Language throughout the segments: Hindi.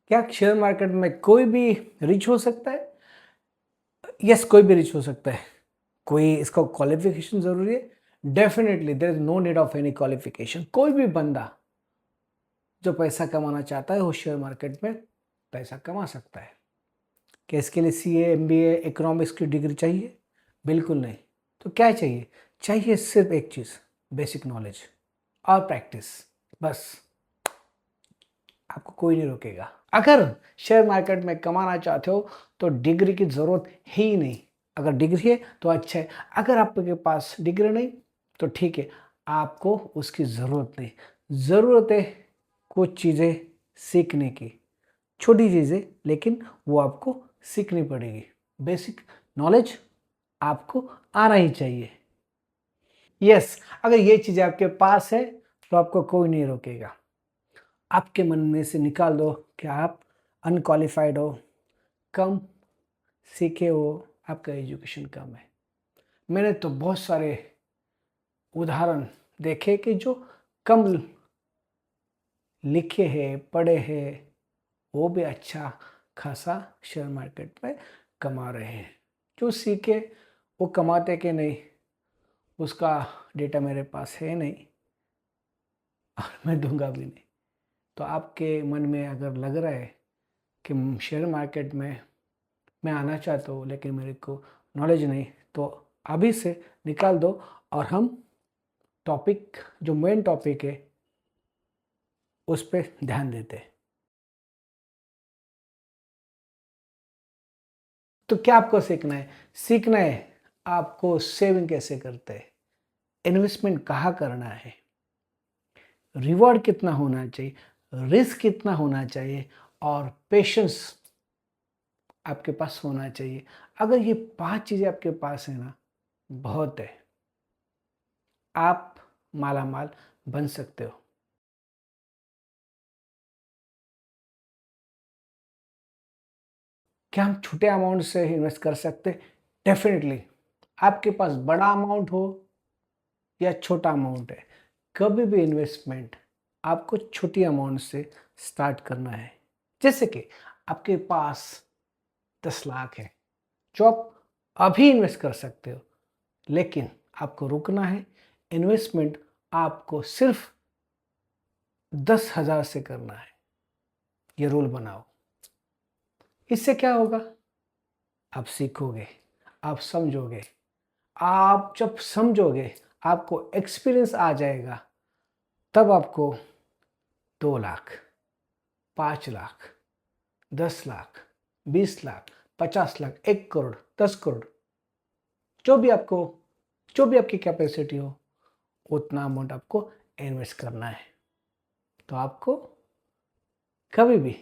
क्या शेयर मार्केट में कोई भी रिच हो सकता है? यस, कोई भी रिच हो सकता है। कोई इसका क्वालिफिकेशन ज़रूरी है? Definitely there is no need of any qualification. कोई भी बंदा जो पैसा कमाना चाहता है वो शेयर मार्केट में पैसा कमा सकता है। क्या इसके लिए सीए, एमबीए, इकोनॉमिक्स की डिग्री चाहिए? बिल्कुल नहीं। तो क्या चाहिए? चाहिए सिर्फ एक चीज़, बेसिक नॉलेज और प्रैक्टिस, बस। आपको कोई नहीं रोकेगा। अगर शेयर मार्केट में कमाना चाहते हो तो डिग्री की ज़रूरत है ही नहीं। अगर डिग्री है तो अच्छा है, अगर आपके पास डिग्री नहीं तो ठीक है, आपको उसकी ज़रूरत नहीं। ज़रूरत है कुछ चीज़ें सीखने की, छोटी चीज़ें, लेकिन वो आपको सीखनी पड़ेगी। बेसिक नॉलेज आपको आना ही चाहिए। यस, अगर ये चीज़ें आपके पास है तो आपको कोई नहीं रोकेगा। आपके मन में से निकाल दो कि आप अनक्वालिफाइड हो, कम सीखे हो, आपका एजुकेशन कम है। मैंने तो बहुत सारे उदाहरण देखे कि जो कम लिखे हैं, पढ़े हैं, वो भी अच्छा खासा शेयर मार्केट में कमा रहे हैं। जो सीखे वो कमाते कि नहीं, उसका डेटा मेरे पास है नहीं और मैं दूंगा भी नहीं। तो आपके मन में अगर लग रहा है कि शेयर मार्केट में मैं आना चाहता हूँ लेकिन मेरे को नॉलेज नहीं, तो अभी से निकाल दो और हम टॉपिक, जो मेन टॉपिक है, उस पर ध्यान देते हैं। तो क्या आपको सीखना है? सीखना है आपको सेविंग कैसे करते हैं, इन्वेस्टमेंट कहाँ करना है, रिवॉर्ड कितना होना चाहिए, रिस्क कितना होना चाहिए, और पेशेंस आपके पास होना चाहिए। अगर ये 5 चीज़ें आपके पास है ना, बहुत है, आप मालामाल बन सकते हो। क्या हम छोटे अमाउंट से इन्वेस्ट कर सकते? डेफिनेटली। आपके पास बड़ा अमाउंट हो या छोटा अमाउंट है, कभी भी इन्वेस्टमेंट आपको छोटी अमाउंट से स्टार्ट करना है। जैसे कि आपके पास 10 लाख है जो आप अभी इन्वेस्ट कर सकते हो, लेकिन आपको रुकना है। इन्वेस्टमेंट आपको सिर्फ 10,000 से करना है। ये रूल बनाओ। इससे क्या होगा? आप सीखोगे, आप समझोगे। आप जब समझोगे, आपको एक्सपीरियंस आ जाएगा, तब आपको 2 लाख, 5 लाख, 10 लाख, 20 लाख, 50 लाख, 1 करोड़, 10 करोड़, जो भी आपको, जो भी आपकी कैपेसिटी हो, उतना अमाउंट आपको इन्वेस्ट करना है। तो आपको कभी भी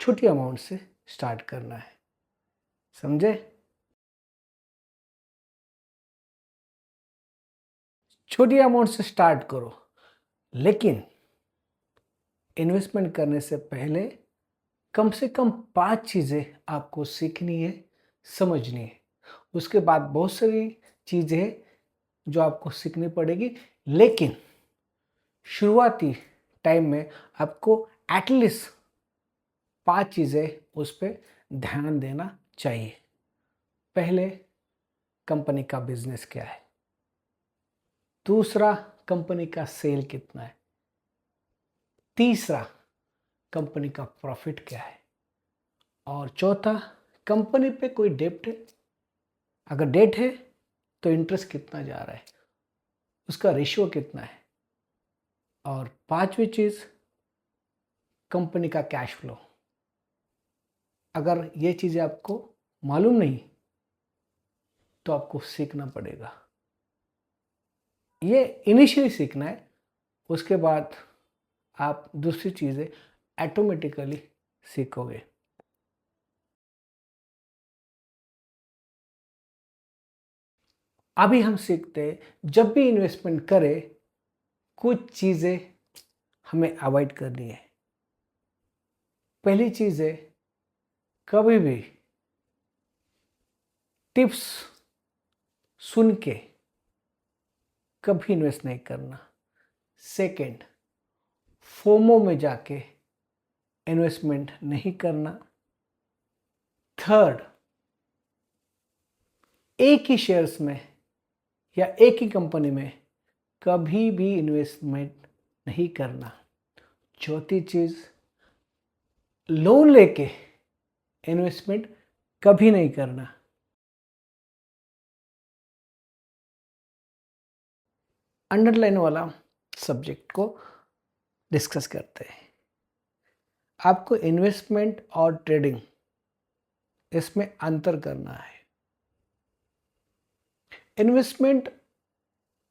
छोटी अमाउंट से स्टार्ट करना है। समझे? छोटी अमाउंट से स्टार्ट करो, लेकिन इन्वेस्टमेंट करने से पहले कम से कम 5 चीज़ें आपको सीखनी है, समझनी है। उसके बाद बहुत सारी चीज़ें हैं जो आपको सीखनी पड़ेगी, लेकिन शुरुआती टाइम में आपको एटलीस्ट 5 चीज़ें उस पर ध्यान देना चाहिए। पहले, कंपनी का बिजनेस क्या है। दूसरा, कंपनी का सेल कितना है। तीसरा, कंपनी का प्रॉफिट क्या है। और चौथा, कंपनी पे कोई डेब्ट है? अगर डेट है तो इंटरेस्ट कितना जा रहा है, उसका रेशियो कितना है। और पांचवी चीज़, कंपनी का कैश फ्लो। अगर ये चीज़ें आपको मालूम नहीं तो आपको सीखना पड़ेगा। ये इनिशियली सीखना है, उसके बाद आप दूसरी चीज़ें ऑटोमेटिकली सीखोगे। अभी हम सीखते हैं, जब भी इन्वेस्टमेंट करें कुछ चीज़ें हमें अवॉइड करनी है। पहली चीज़ है, कभी भी टिप्स सुन के कभी इन्वेस्ट नहीं करना। सेकंड, फोमो में जाके इन्वेस्टमेंट नहीं करना। थर्ड, एक ही शेयर्स में या एक ही कंपनी में कभी भी इन्वेस्टमेंट नहीं करना। चौथी चीज, लोन लेके इन्वेस्टमेंट कभी नहीं करना। अंडरलाइन वाला सब्जेक्ट को डिस्कस करते हैं। आपको इन्वेस्टमेंट और ट्रेडिंग इसमें अंतर करना है। इन्वेस्टमेंट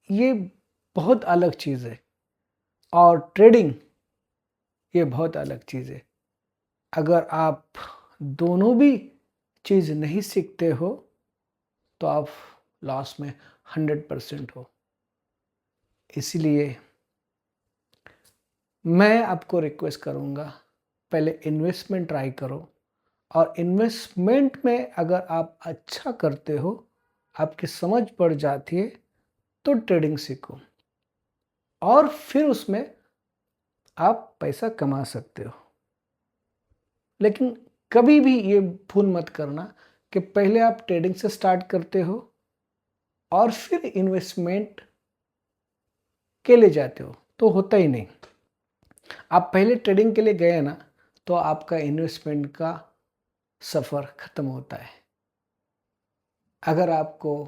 ये बहुत अलग चीज़ है और ट्रेडिंग ये बहुत अलग चीज़ है। अगर आप दोनों भी चीज़ नहीं सीखते हो तो आप लॉस में 100% हो। इसलिए मैं आपको रिक्वेस्ट करूँगा, पहले इन्वेस्टमेंट ट्राई करो और इन्वेस्टमेंट में अगर आप अच्छा करते हो, आपकी समझ बढ़ जाती है, तो ट्रेडिंग सीखो और फिर उसमें आप पैसा कमा सकते हो। लेकिन कभी भी ये भूल मत करना कि पहले आप ट्रेडिंग से स्टार्ट करते हो और फिर इन्वेस्टमेंट के लिए जाते हो, तो होता ही नहीं। आप पहले ट्रेडिंग के लिए गए ना, तो आपका इन्वेस्टमेंट का सफ़र ख़त्म होता है। अगर आपको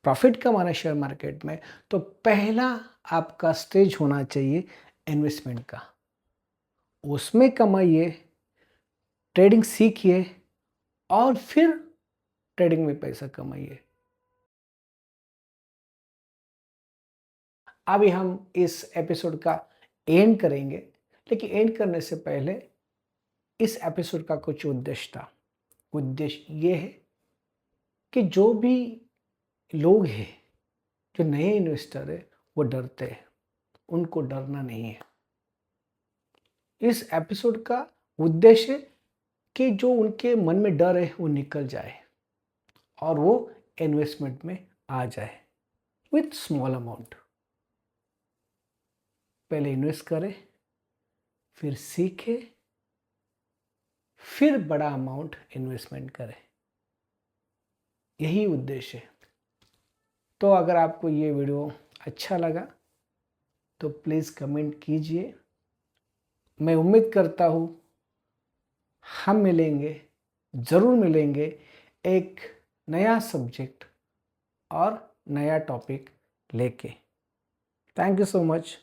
प्रॉफिट कमाना है शेयर मार्केट में, तो पहला आपका स्टेज होना चाहिए इन्वेस्टमेंट का। उसमें कमाइए, ट्रेडिंग सीखिए और फिर ट्रेडिंग में पैसा कमाइए। अभी हम इस एपिसोड का एंड करेंगे, लेकिन एंड करने से पहले इस एपिसोड का कुछ उद्देश्य था। उद्देश्य ये है कि जो भी लोग हैं, जो नए इन्वेस्टर है, वो डरते हैं, उनको डरना नहीं है। इस एपिसोड का उद्देश्य है कि जो उनके मन में डर है वो निकल जाए और वो इन्वेस्टमेंट में आ जाए विथ स्मॉल अमाउंट। पहले इन्वेस्ट करें, फिर सीखे, फिर बड़ा अमाउंट इन्वेस्टमेंट करें। यही उद्देश्य है। तो अगर आपको ये वीडियो अच्छा लगा तो प्लीज़ कमेंट कीजिए। मैं उम्मीद करता हूँ हम मिलेंगे, ज़रूर मिलेंगे, एक नया सब्जेक्ट और नया टॉपिक लेके। Thank you so much.